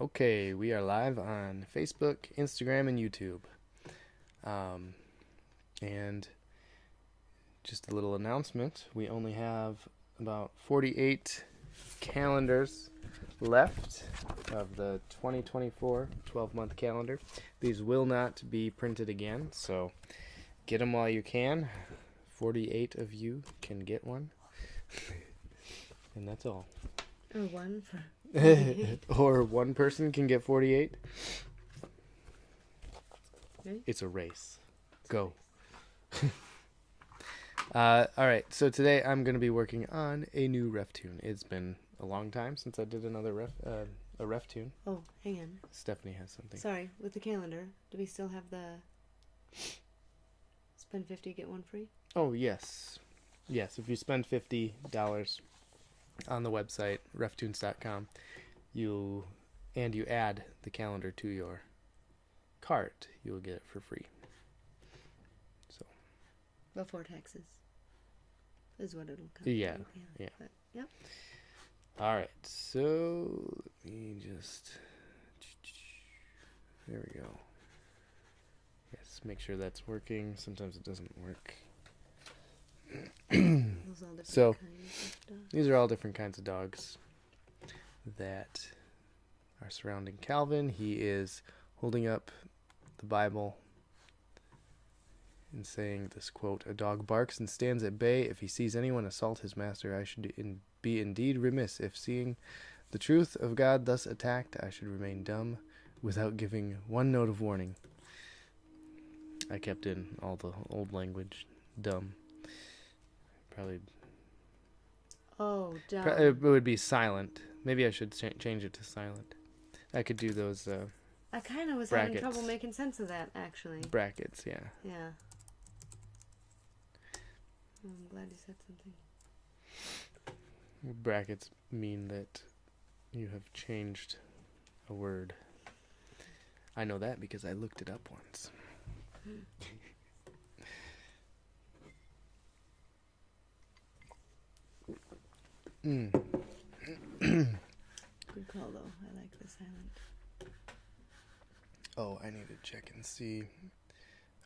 Okay, we are live on Facebook, Instagram, and YouTube. And just a little announcement. We only have about 48 calendars left of the 2024 12-month calendar. These will not be printed again, so get them while you can. 48 of you can get one. And that's all. Or one for... Or one person can get 48. Okay. It's a race. Go. All right, so today I'm going to be working on a new RefToon. It's been a long time since I did another RefToon. Oh, hang on. Stephanie has something. Sorry, with the calendar, do we still have the spend 50, get one free? Oh, yes. Yes, if you spend $50 on the website, reftoons.com, you add the calendar to your cart, you will get it for free. So Before taxes is what it'll come. Yeah, to. yeah. But, yep. All right, so let me just, there we go. Yes, make sure that's working. Sometimes it doesn't work. Those all different So, kinds of dogs. These are all different kinds of dogs that are surrounding Calvin. He is holding up the Bible and saying this quote, "A dog barks and stands at bay. If he sees anyone assault his master, I should be indeed remiss. If seeing the truth of God thus attacked, I should remain dumb without giving one note of warning." I kept in all the old language, dumb. Probably Oh, dumb. it would be silent. Maybe I should change it to silent. I could do those I kind of was having brackets. trouble making sense of that, actually. Brackets, yeah. Yeah. Oh, I'm glad you said something. Brackets mean that you have changed a word. I know that because I looked it up once. Good call, though. I like the silent. Oh, I need to check and see.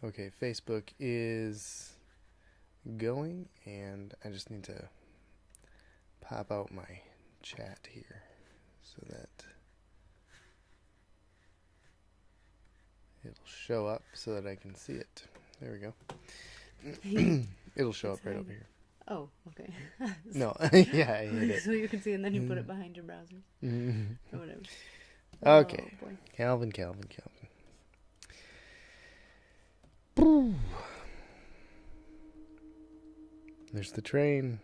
Okay, Facebook is going, and I just need to pop out my chat here so that it'll show up so that I can see it. There we go. It'll show up right over here. Oh, okay. No, yeah, I hit it. So you can see, and then you put it behind your browser. Or whatever. Okay. Oh, boy. Calvin. There's the train.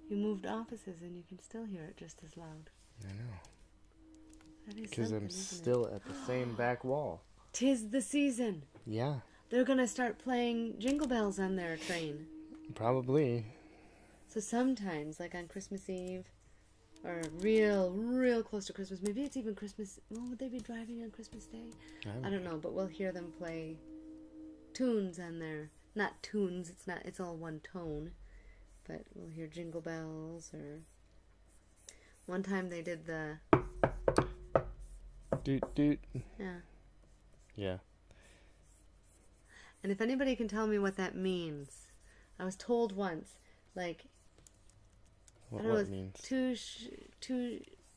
You moved offices and you can still hear it just as loud. I know. That is Because something, I'm isn't still at the same back wall. 'Tis the season. Yeah, They're going to start playing Jingle Bells on their train. probably. So sometimes, like on Christmas Eve, or real close to Christmas, maybe it's even Christmas. Well, would they be driving on Christmas Day? I don't know, but we'll hear them play tunes on their, not tunes, it's all one tone, but we'll hear Jingle Bells, or one time they did the, Doot. yeah. Yeah. And if anybody can tell me what that means, I was told once, like, What I don't know, it means.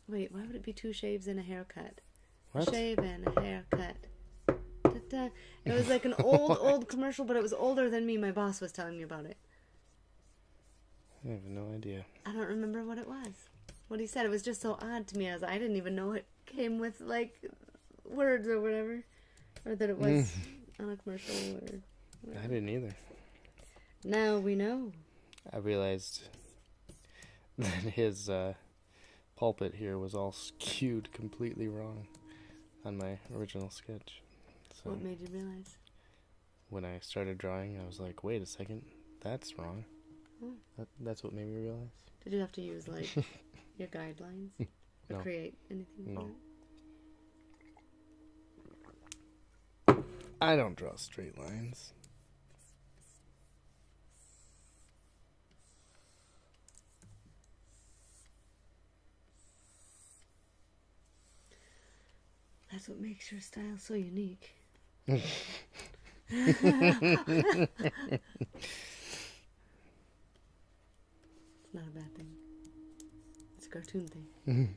wait, why would it be two shaves and a haircut? What? A shave and a haircut. Da-da. It was like an old commercial, but it was older than me. My boss was telling me about it. I have no idea. I don't remember what it was. What he said, it was just so odd to me. I didn't even know it came with, like, words or whatever. Or that it was on a commercial or whatever. I didn't either. Now we know. I realized that his pulpit here was all skewed completely wrong on my original sketch. So What made you realize? when I started drawing, I was like, wait a second, that's wrong. Oh. That's what made me realize. Did you have to use like your guidelines or No. create anything? No. For it? I don't draw straight lines. That's what makes your style so unique. It's not a bad thing. It's a cartoon thing.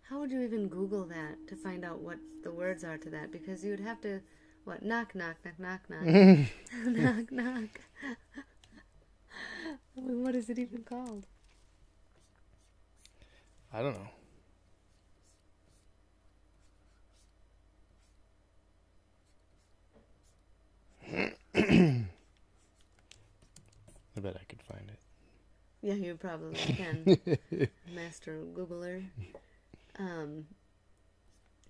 How would you even Google that to find out what the words are to that? Because you would have to, what, knock, knock, knock, knock, knock. Knock, knock. I mean, what is it even called? I don't know. I bet I could find it. Yeah, you probably can. Master Googler.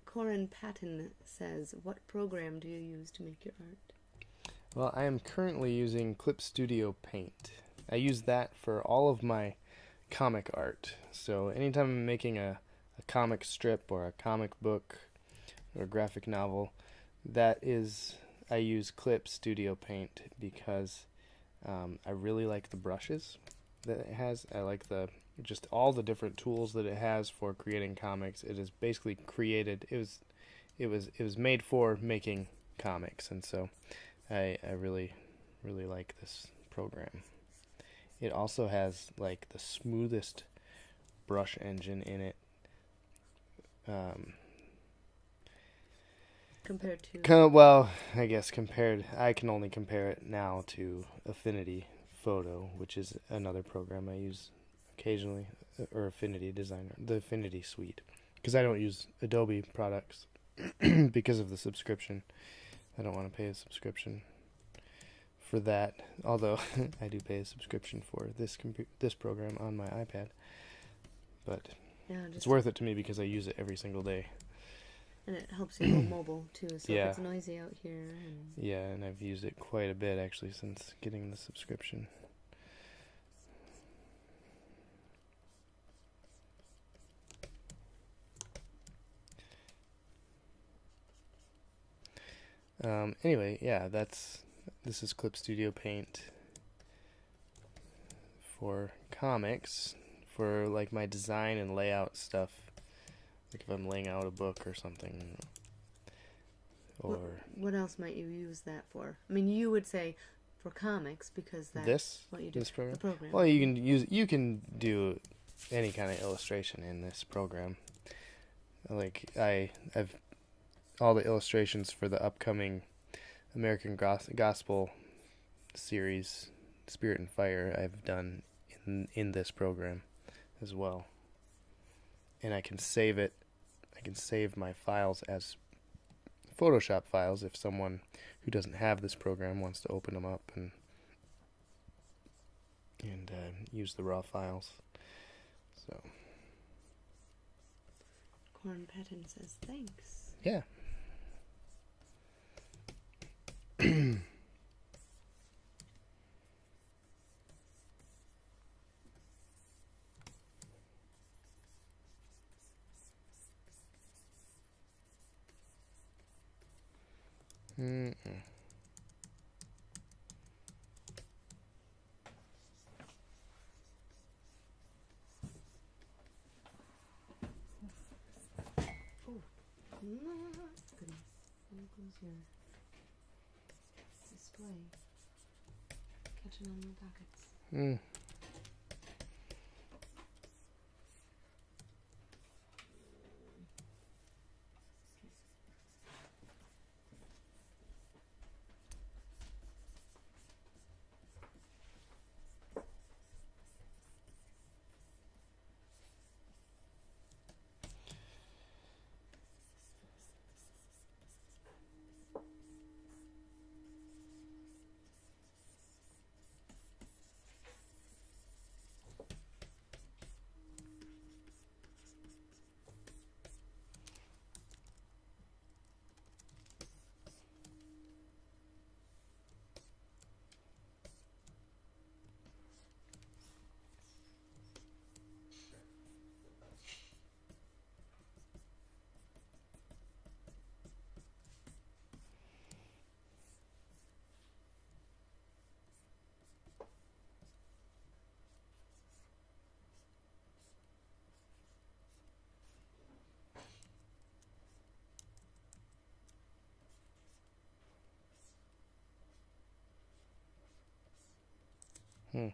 Corin Patton says, what program do you use to make your art? Well, I am currently using Clip Studio Paint. I use that for all of my comic art. So anytime I'm making a comic strip or a comic book or graphic novel, I use Clip Studio Paint because I really like the brushes that it has. I like just all the different tools that it has for creating comics. It is basically created. It was made for making comics, and so I really like this program. It also has like the smoothest brush engine in it. Compared to? Well, I guess I can only compare it now to Affinity Photo, which is another program I use occasionally, or Affinity Designer, the Affinity Suite, because I don't use Adobe products because of the subscription. I don't want to pay a subscription for that, although I do pay a subscription for this program on my iPad, but Yeah, it's worth it to me because I use it every single day. And it helps you go mobile too, so Yeah. if it's noisy out here. Yeah, and I've used it quite a bit actually since getting the subscription. Anyway, yeah, this is Clip Studio Paint for comics, for like my design and layout stuff, like if I'm laying out a book or something. Or what else might you use that for? I mean, you would say for comics because that's what you do. This program? The program. Well, you can do any kind of illustration in this program. Like I've all the illustrations for the upcoming American Gospel series, Spirit and Fire, I've done in this program as well. And I can save it. I can save my files as Photoshop files if someone who doesn't have this program wants to open them up and use the raw files. So. Corin Patton says thanks. Yeah. Mm-mm. Goodness. There goes your display. Catching on my pockets. Mm. Hmm.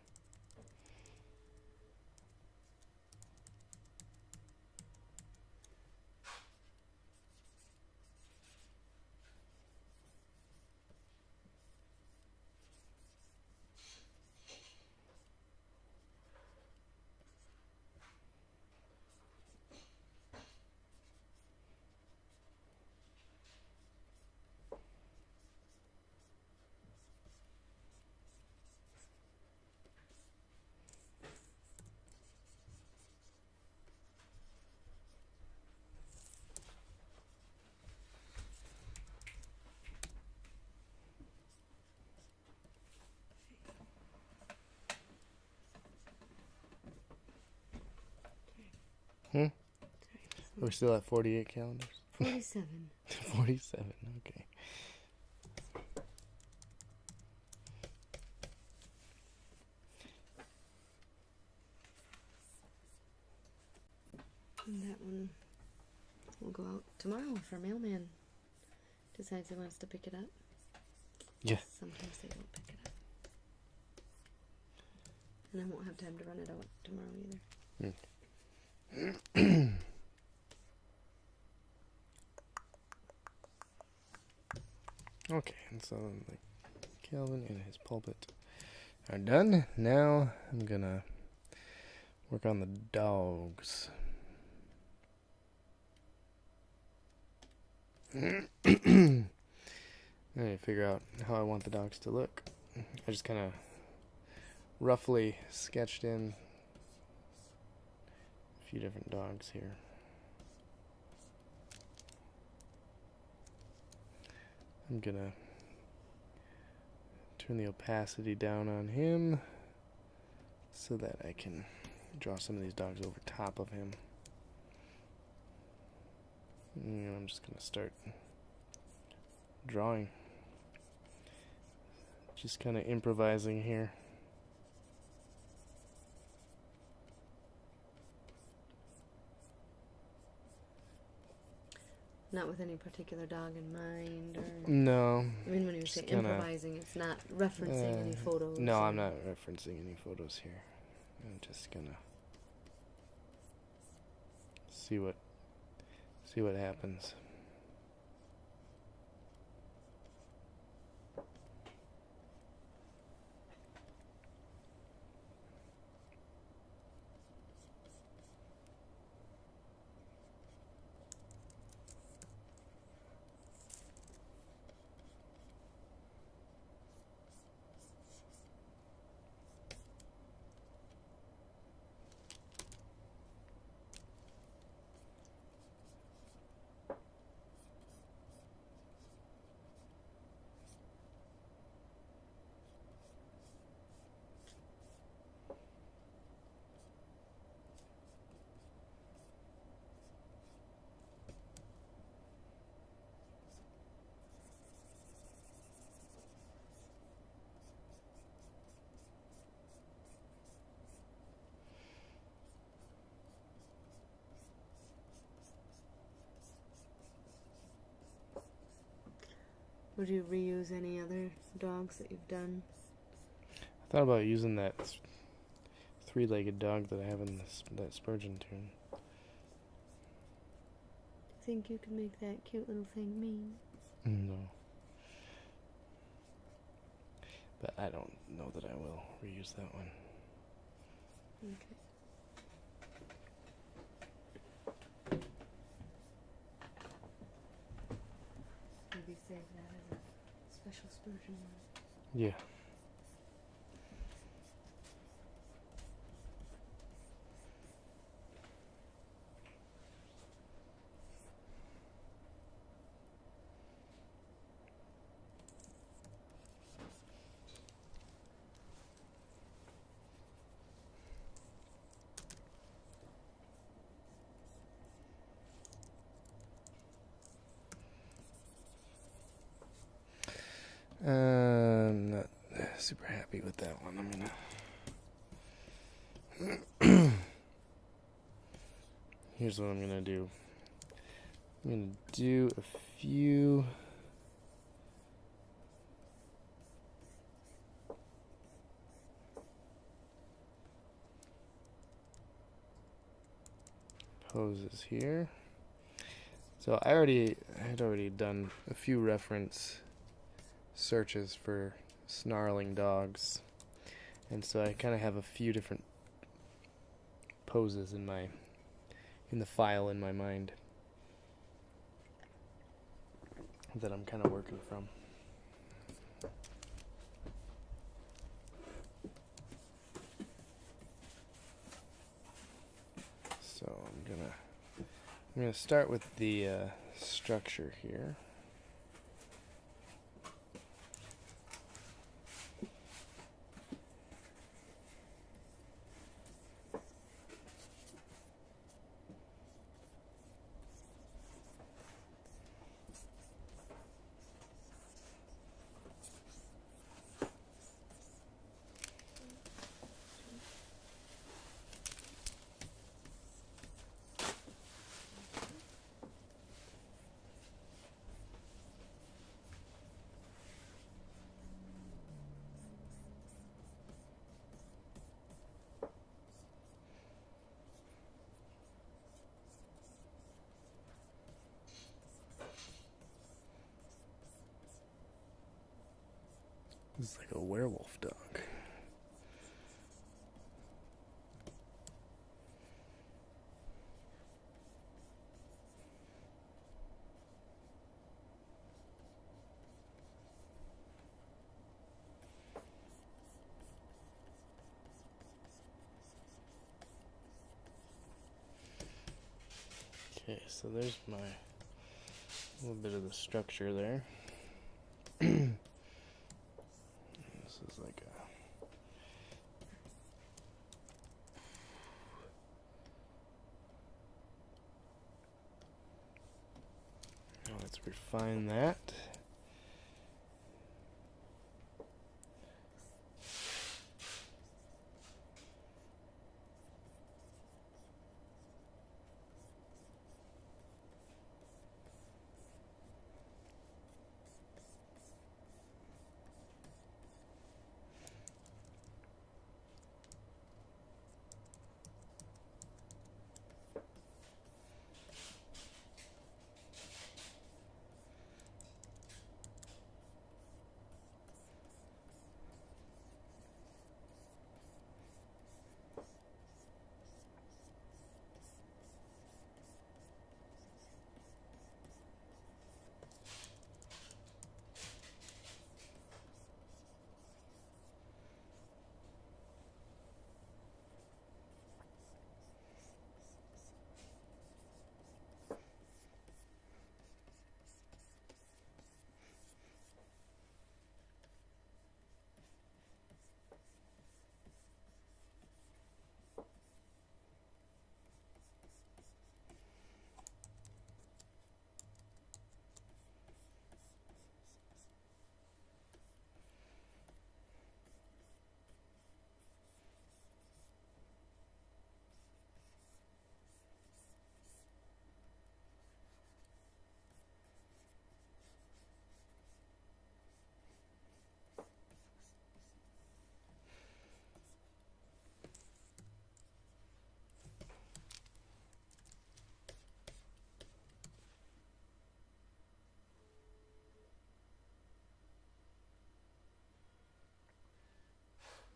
We're still at 48 calendars? 47. 47, okay. And that one will go out tomorrow if our mailman decides he wants to pick it up. Yeah. Sometimes they don't pick it up. And I won't have time to run it out tomorrow either. Okay, and so like Calvin and his pulpit are done. Now I'm gonna work on the dogs. I need to figure out how I want the dogs to look. I just kind of roughly sketched in a few different dogs here. I'm gonna turn the opacity down on him so that I can draw some of these dogs over top of him. And I'm just gonna start drawing. Just kind of improvising here. Not with any particular dog in mind, or No. I mean, when you say improvising, it's not referencing any photos. No, I'm not referencing any photos here. I'm just gonna see what happens. Would you reuse any other dogs that you've done? I thought about using that three-legged dog that I have in that Spurgeon tune. Think you could make that cute little thing mean? No. But I don't know that I will reuse that one. Okay. Maybe save that as a special Spurgeon one. Yeah. I'm not super happy with that one. Here's what I'm gonna do. I'm gonna do a few poses here. So I had already done a few reference searches for snarling dogs, and so I kind of have a few different poses in the file in my mind that I'm kind of working from. So I'm gonna start with the structure here. This is like a werewolf dog. Okay, so there's my little bit of the structure there. This is like a let's refine that.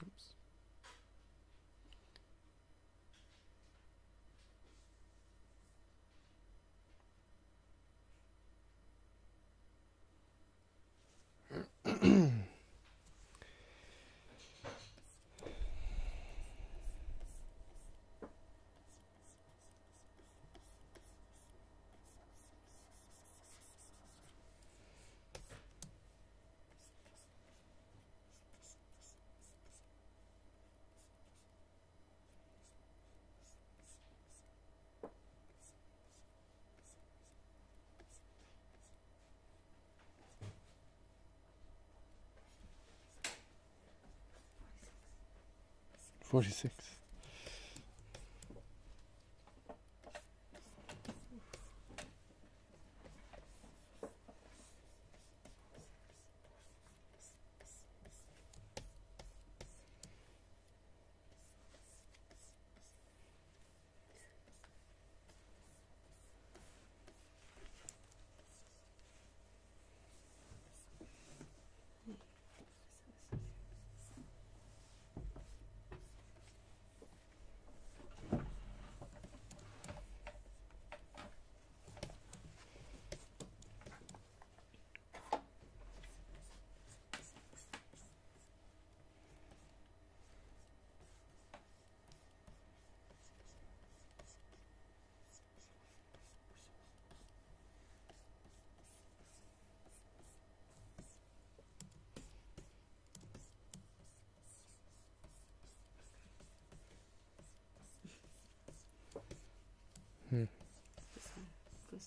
Oops. $46.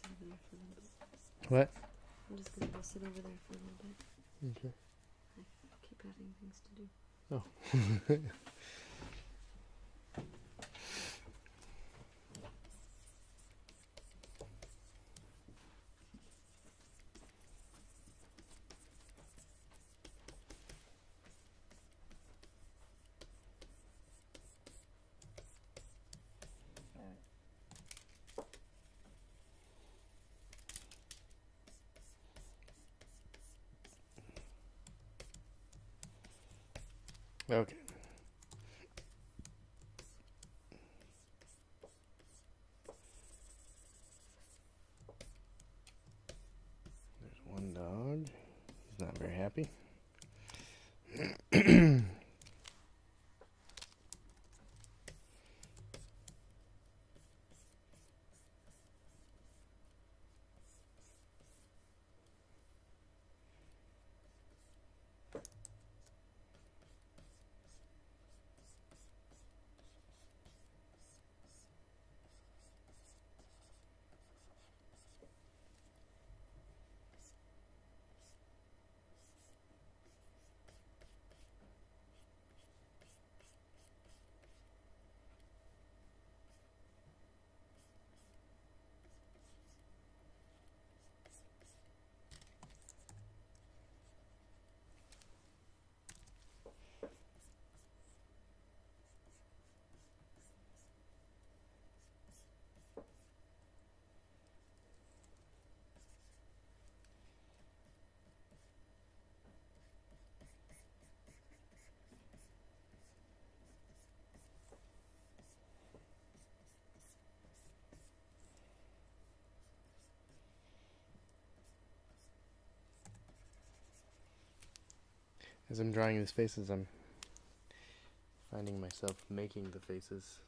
sit over there for a little bit. What? I'm just gonna go sit over there for a little bit. Okay. I keep having things to do. Oh. Okay. There's one dog. He's not very happy. As I'm drawing these faces, I'm finding myself making the faces.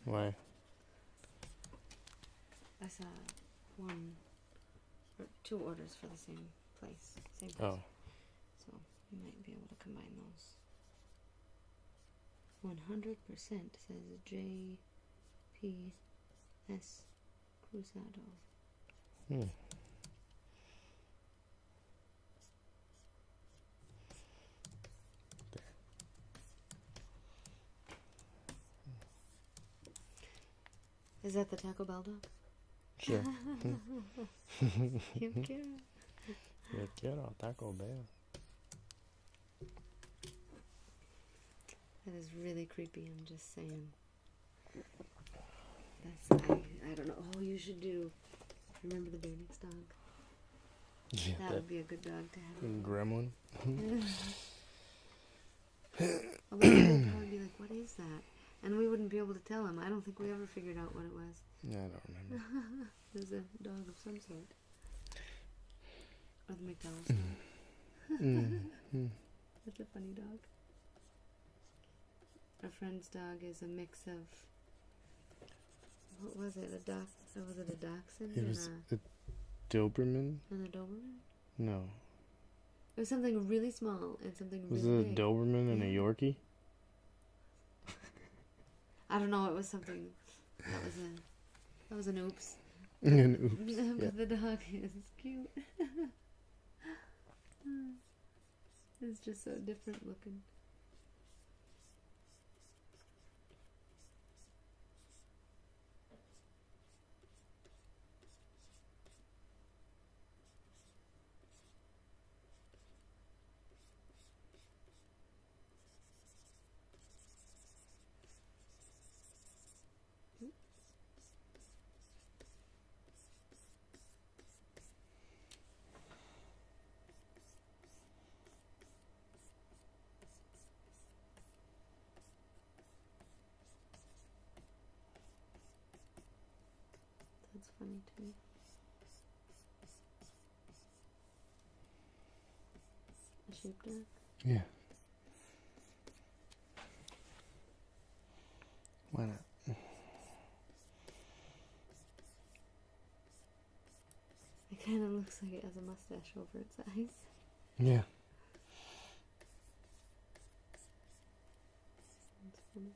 Why? I saw one or two orders for the same place. Same place. Oh. So you might be able to combine those. 100% says JPS Cruzado. Hmm. Is that the Taco Bell dog? Sure. Yo quiero. Yo quiero Taco Bell. That is really creepy, I'm just saying. That's, I don't know. Oh, you should do. Remember the Bear Next Dog? Yeah, That would be a good dog to have. gremlin. Although he'd probably be like, what is that? And we wouldn't be able to tell him. I don't think we ever figured out what it was. Yeah, I don't remember. It was a dog of some sort. Or the McDonald's dog. That's a funny dog. Our friend's dog is a mix of... What was it? Was it a Dachshund? It was a Doberman? And a Doberman? No. It was something really small and something Was really it big. a Doberman and a Yorkie? I don't know. It was something... That was an oops. An oops. But Yeah. the dog is cute. It's just so different looking. That's funny to me. A sheepdog? Yeah. Why not? It kind of looks like it has a mustache over its eyes. Yeah. That's funny.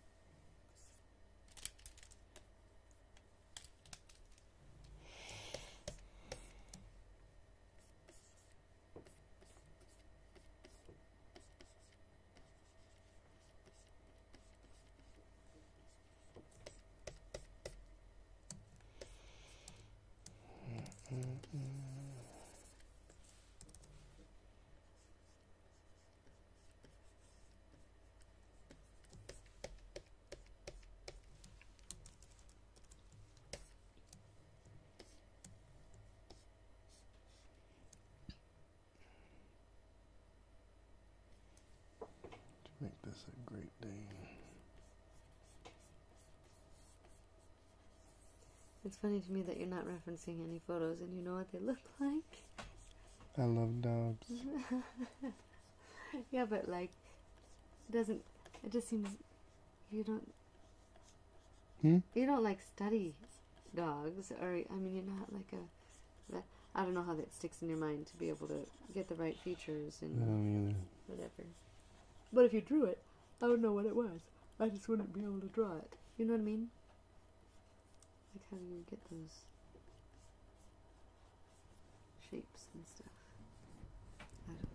To make this a great day. It's funny to me that you're not referencing any photos and you know what they look like. I love dogs. Yeah, but like, it just seems you don't like study dogs, or I mean, you're not like I don't know how that sticks in your mind to be able to get the right features I and don't either. whatever. But if you drew it, I would know what it was. I just wouldn't be able to draw it. You know what I mean? Like, how do you get those shapes and stuff? I don't know.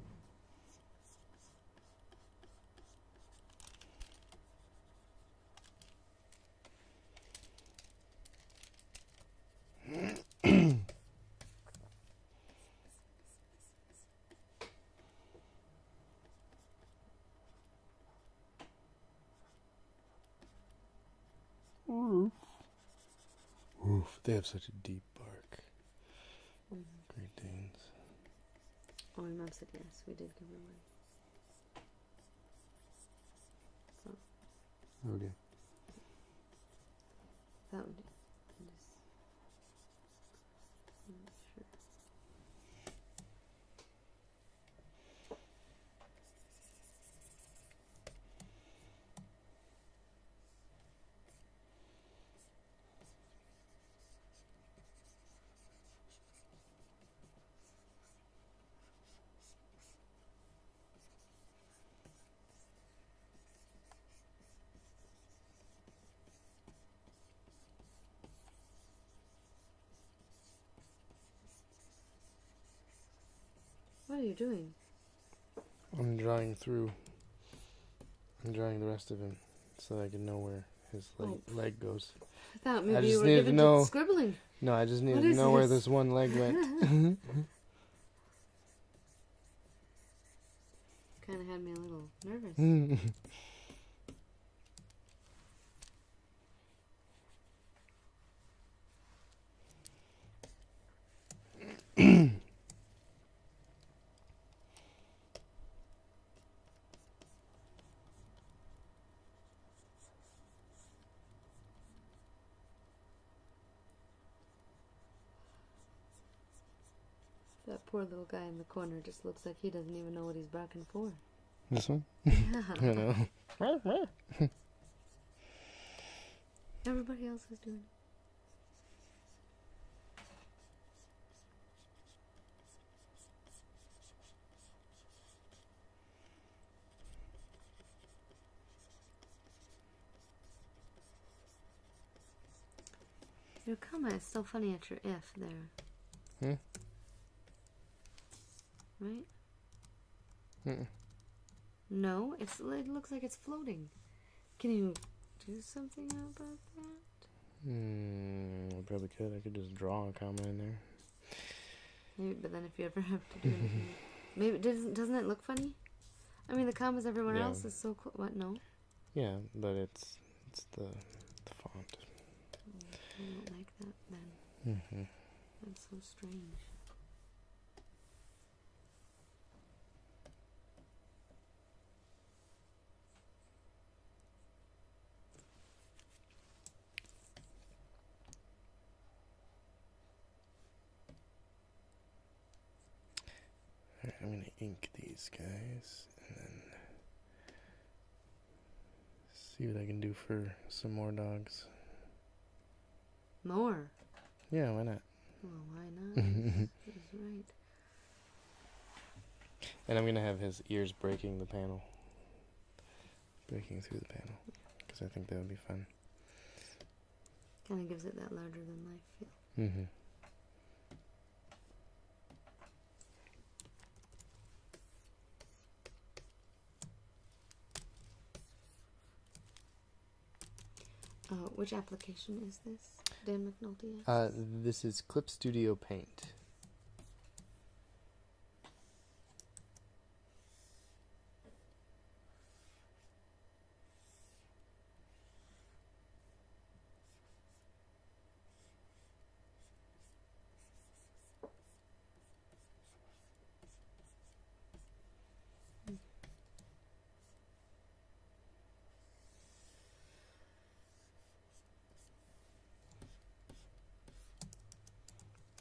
Oof, they have such a deep bark. Mm-hmm. Great Danes. Oh, my mom said yes. We did give her one. So Okay. that would just. I'm not sure. What are you doing? I'm drawing through. I'm drawing the rest of him so that I can know where his leg goes. I thought I maybe just you were needed to given know- to scribbling. No, I just need What to is know where this? this one leg went. Kind of had me a little nervous. That poor little guy in the corner just looks like he doesn't even know what he's barking for. This one? Yeah. I know. Everybody else is doing it. Your comma is so funny at your if there. Right? No, it looks like it's floating. Can you do something about that? I probably could. I could just draw a comma in there. Maybe, but then if you ever have to do anything, maybe doesn't it look funny? I mean, the commas everyone else is so close. What? No. Yeah, but it's the font. I don't like that then. That's so strange. Alright, I'm gonna ink these guys and then see what I can do for some more dogs. More? Yeah, why not? Well, why not? He's right. And I'm gonna have his ears breaking the panel. Breaking through the panel. Because I think that would be fun. Kind of gives it that larger than life feel. Which application is this? Dan McNulty? This is Clip Studio Paint.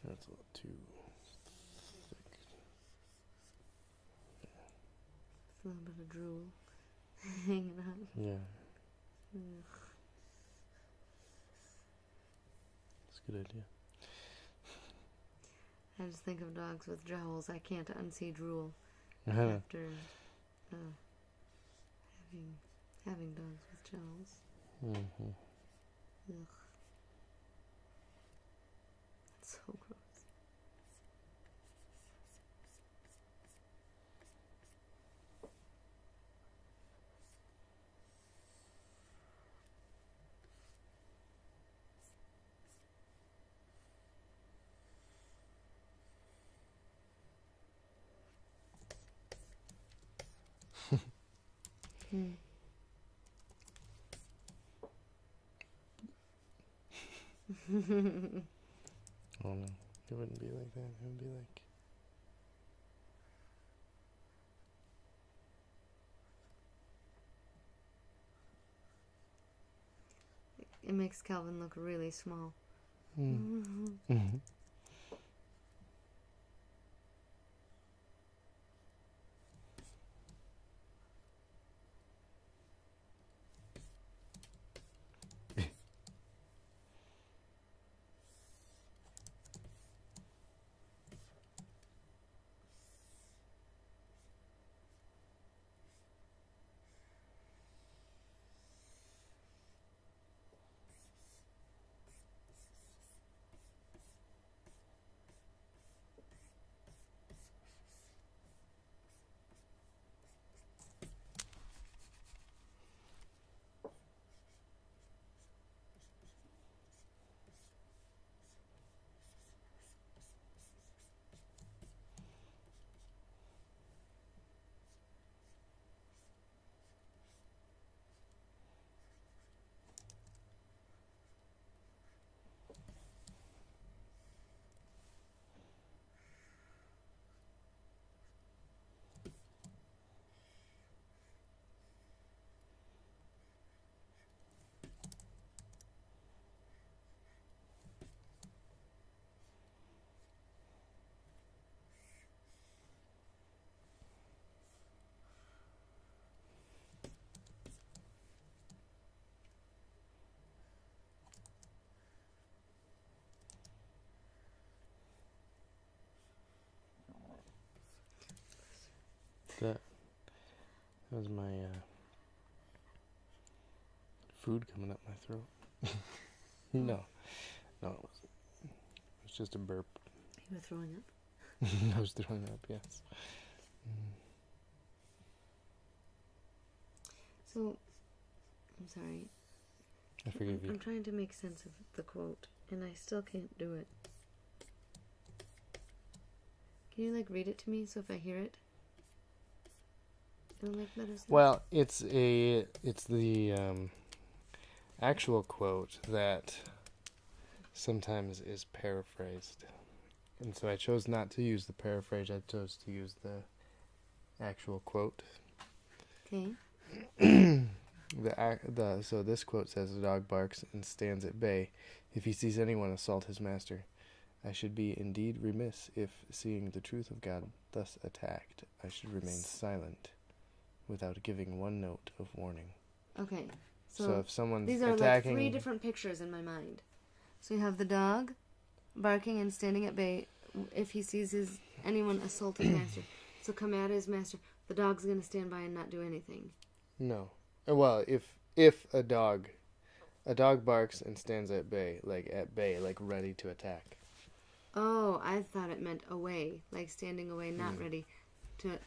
That's a little too thick. It's a little bit of drool hanging out. Yeah. Ugh. That's a good idea. I just think of dogs with jowls. I can't unsee drool after having dogs with jowls. Ugh. That's so gross. Oh no, it wouldn't be like that. It would be like... It makes Calvin look really small. That was my food coming up my throat. No, it wasn't. It was just a burp. You were throwing up? I was throwing up, yes. So, I'm sorry. I forgive you. I'm trying to make sense of the quote, and I still can't do it. Can you, read it to me so if I hear it, it'll make better sense? Well, it's the actual quote that sometimes is paraphrased. And so I chose not to use the paraphrase. I chose to use the actual quote. Okay. So this quote says, "The dog barks and stands at bay if he sees anyone assault his master. I should be indeed remiss if, seeing the truth of God thus attacked, I should remain silent without giving one note of warning." Okay. So if someone's these are attacking... 3 different pictures in my mind. So you have the dog barking and standing at bay if he sees anyone assault his master. So come at his master. The dog's going to stand by and not do anything. No. Well, if a dog barks and stands at bay, ready to attack. Oh, I thought it meant away, like standing away, not ready to...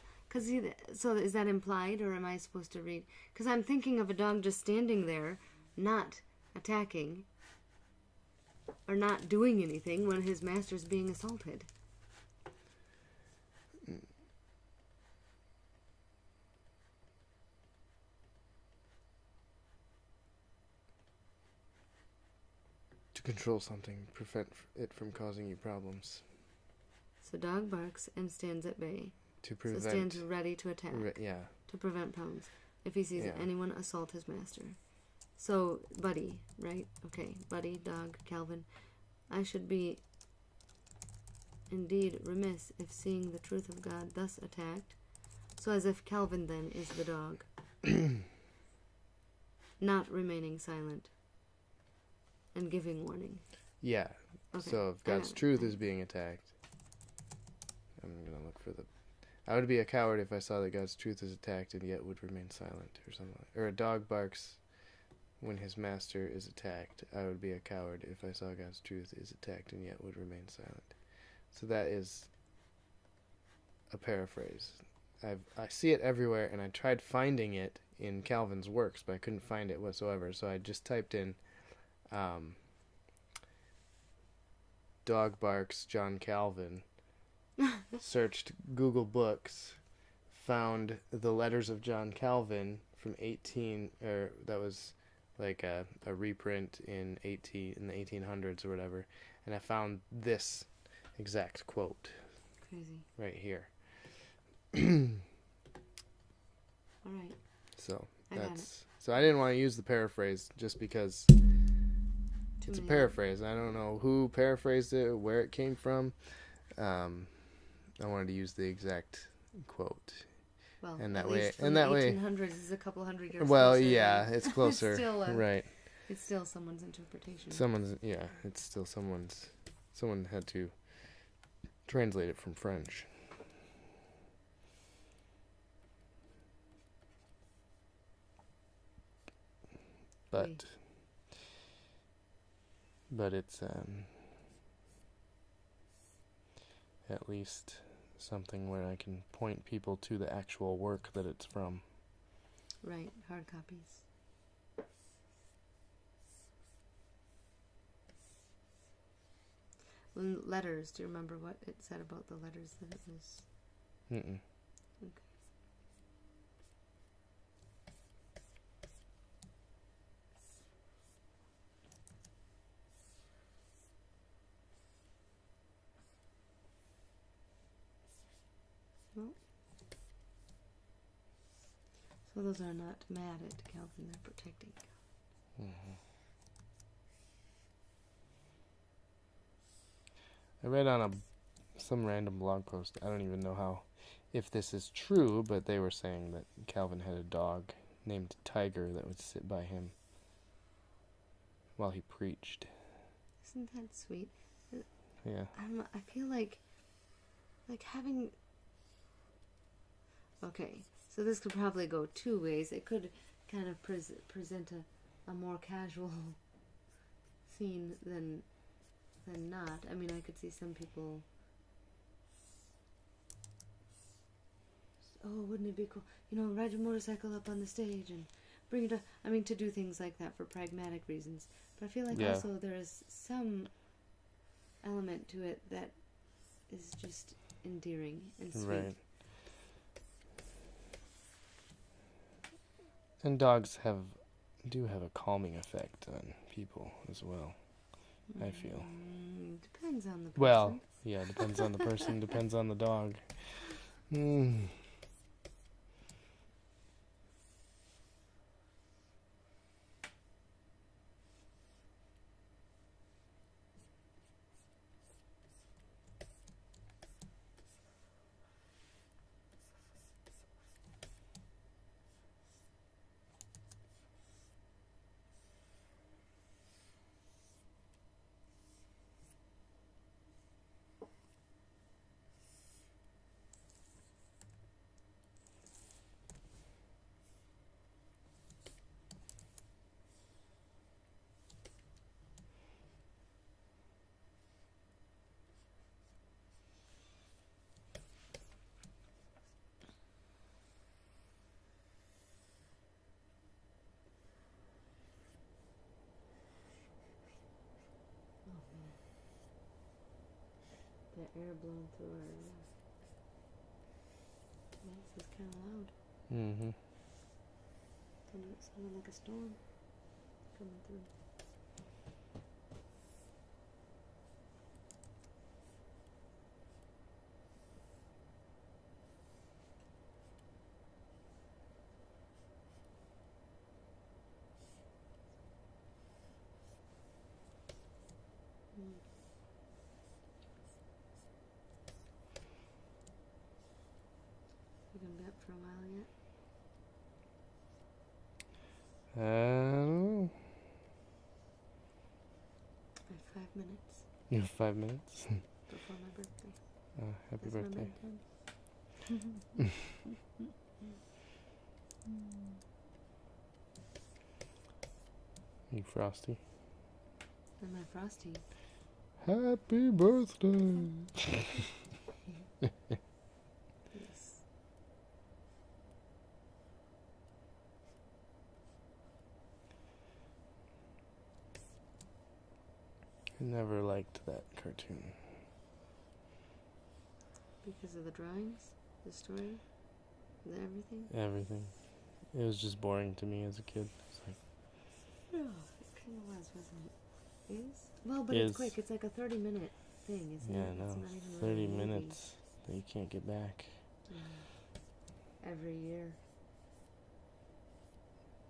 So is that implied, or am I supposed to read? Because I'm thinking of a dog just standing there, not attacking, or not doing anything when his master's being assaulted. To control something, prevent it from causing you problems. So dog barks and stands at bay. To prevent... So stands ready to attack. Yeah. To prevent problems. If he sees anyone assault his master. So, Buddy, right? Okay, Buddy, dog, Calvin. I should be indeed remiss if, seeing the truth of God thus attacked. So as if Calvin then is the dog. Not remaining silent. And giving warning. Yeah. Okay. So if God's truth is being attacked, I'm going to look for the... I would be a coward if I saw that God's truth is attacked and yet would remain silent, or something. Or a dog barks when his master is attacked. I would be a coward if I saw God's truth is attacked and yet would remain silent. So that is a paraphrase. I see it everywhere, and I tried finding it in Calvin's works, but I couldn't find it whatsoever. So I just typed in dog barks John Calvin, searched Google Books, found the letters of John Calvin from that was like a reprint in the 1800s or whatever, and I found this exact quote. Crazy. Right here. All right. So I got it. So I didn't want to use the paraphrase just because it's a paraphrase. I don't know who paraphrased it, where it came from. I wanted to use the exact quote. Well, and that at way, least from and the that 1800s is a couple hundred years. Well, closer, yeah, it's closer. It's still right. It's still someone's interpretation. It's still someone's. Someone had to translate it from French. But it's at least something where I can point people to the actual work that it's from. Right, hard copies. Letters, do you remember what it said about the letters that it was? Mm-mm. Okay. Well, so those are not mad at Calvin, they're protecting Calvin. Mm-hmm. I read on some random blog post, I don't even know if this is true, but they were saying that Calvin had a dog named Tiger that would sit by him while he preached. Isn't that sweet? Yeah. I feel like having... Okay, so this could probably go two ways. It could kind of present a more casual scene than not. I mean, I could see some people. Oh, wouldn't it be cool? You know, ride your motorcycle up on the stage and bring it up. I mean, to do things like that for pragmatic reasons. But I feel like also there is some element to it that is just endearing and sweet. Right. And dogs do have a calming effect on people as well, I feel. Depends on the person. Well, yeah, depends on the person, depends on the dog. The air blowing through our this is kind of loud. Mm-hmm. It sounded like a storm coming through. You gonna be up for a while yet? I don't know. I have 5 minutes. You have 5 minutes? Before my birthday. Happy That's birthday. My You frosty? and my frosty. Happy birthday! Yes. I never liked that cartoon. Because of the drawings, the story, everything. Everything. It was just boring to me as a kid. It's like, Yeah, it kind of was, wasn't it? Is? Well, but it's quick. It's like a 30-minute thing, isn't it? yeah, no, It's not even 30 really a movie. minutes that you can't get back. Every year.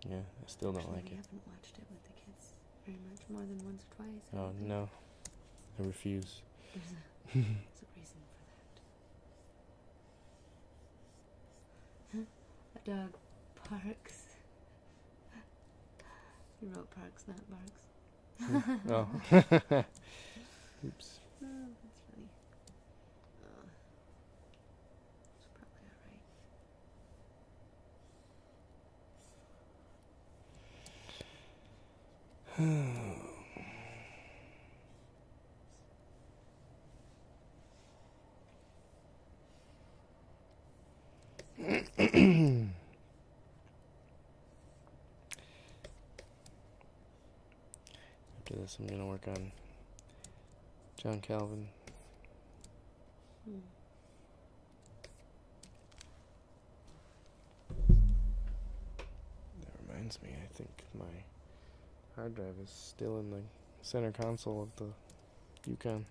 Yeah, I still don't Actually, like we it. haven't watched it with the kids very much, more than once or twice. I Oh, don't think. no. I refuse. There's a reason for that. A dog barks. You wrote parks, not barks. Oh. Oops. Oh, that's funny. It's probably alright. After this, I'm gonna work on John Calvin. That reminds me, I think my hard drive is still in the center console of the Yukon.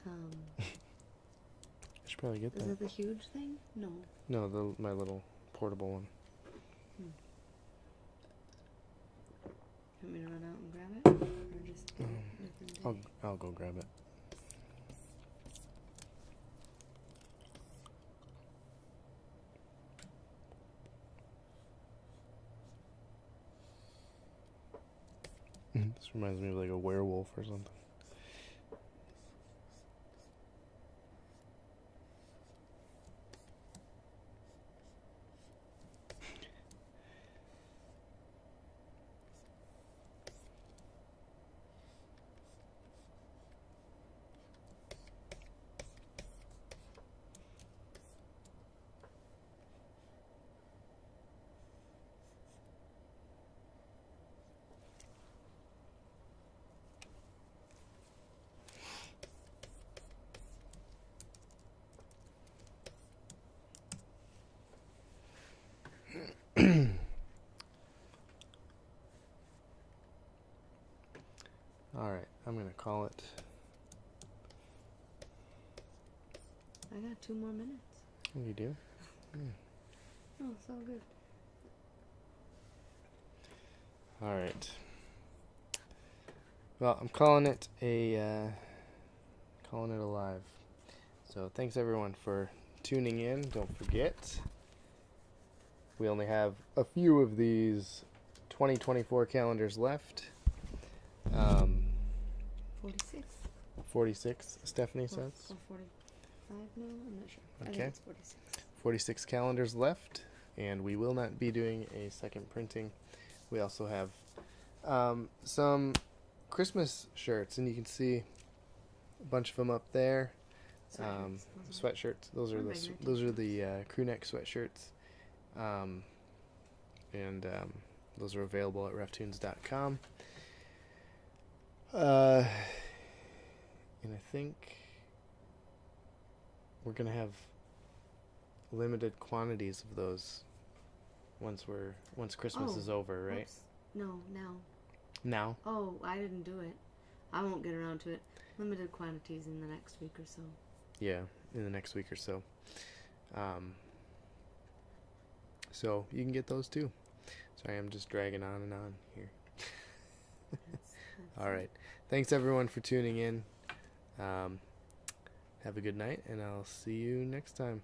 I should probably get Is that. that the huge thing? No. No, my little portable one. You want me to run out and grab it? Or just a different day? I'll go grab it. This reminds me of like a werewolf or something. All right, I'm gonna call it. I got 2 more minutes. Oh, you do? Oh, so good. All right. Well, I'm calling it a live. So thanks everyone for tuning in. Don't forget, we only have a few of these 2024 calendars left. 46. 46, Stephanie says. Or 45 now? I'm not sure. I Okay. think it's 46. 46 calendars left, and we will not be doing a second printing. We also have some Christmas shirts, and you can see a bunch of them up there. Sweatshirts. Those are the crew neck sweatshirts, and those are available at RefToons.com. And I think we're gonna have limited quantities of those once Christmas is over, right? Oops. No, now. Now? Oh, I didn't do it. I won't get around to it. Limited quantities in the next week or so. Yeah, in the next week or so. So you can get those too. Sorry, I'm just dragging on and on here. That's All right. Thanks everyone for tuning in. Have a good night, and I'll see you next time.